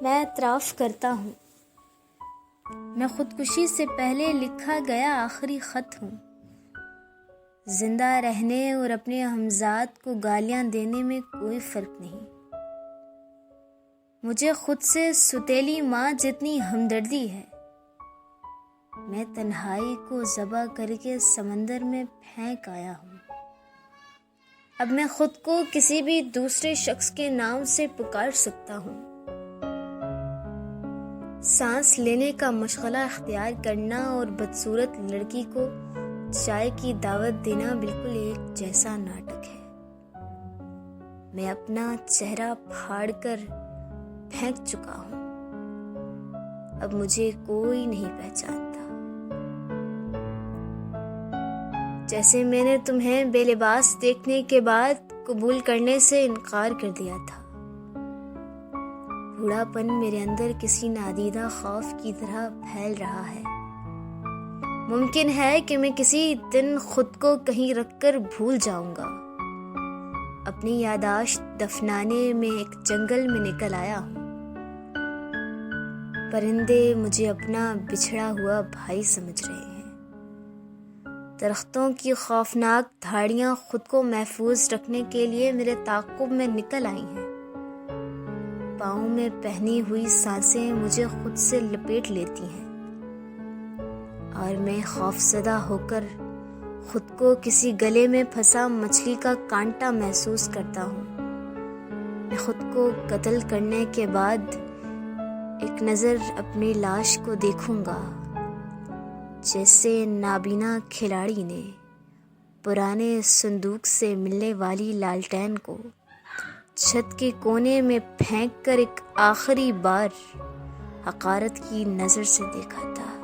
میں اعتراف کرتا ہوں، میں خودکشی سے پہلے لکھا گیا آخری خط ہوں۔ زندہ رہنے اور اپنے ہمزاد کو گالیاں دینے میں کوئی فرق نہیں۔ مجھے خود سے ستیلی ماں جتنی ہمدردی ہے۔ میں تنہائی کو ذبح کر کے سمندر میں پھینک آیا ہوں۔ اب میں خود کو کسی بھی دوسرے شخص کے نام سے پکار سکتا ہوں۔ سانس لینے کا مشغلہ اختیار کرنا اور بدصورت لڑکی کو چائے کی دعوت دینا بالکل ایک جیسا ناٹک ہے۔ میں اپنا چہرہ پھاڑ کر پھینک چکا ہوں۔ اب مجھے کوئی نہیں پہچانتا۔ جیسے میں نے تمہیں بے لباس دیکھنے کے بعد قبول کرنے سے انکار کر دیا تھا۔ بوڑھا پن میرے اندر کسی نادیدہ خوف کی طرح پھیل رہا ہے۔ ممکن ہے کہ میں کسی دن خود کو کہیں رکھ کر بھول جاؤں گا۔ اپنی یادداشت دفنانے میں ایک جنگل میں نکل آیا ہوں۔ پرندے مجھے اپنا بچھڑا ہوا بھائی سمجھ رہے ہیں۔ درختوں کی خوفناک دھاڑیاں خود کو محفوظ رکھنے کے لیے میرے تعاقب میں نکل آئی ہیں۔ پاؤں میں پہنی ہوئی سانسیں مجھے خود سے لپیٹ لیتی ہیں، اور میں خوفزدہ ہو کر خود کو کسی گلے میں پھنسا مچھلی کا کانٹا محسوس کرتا ہوں۔ میں خود کو قتل کرنے کے بعد ایک نظر اپنی لاش کو دیکھوں گا، جیسے نابینا کھلاڑی نے پرانے صندوق سے ملنے والی لالٹین کو چھت کے کونے میں پھینک کر ایک آخری بار حقارت کی نظر سے دیکھا تھا۔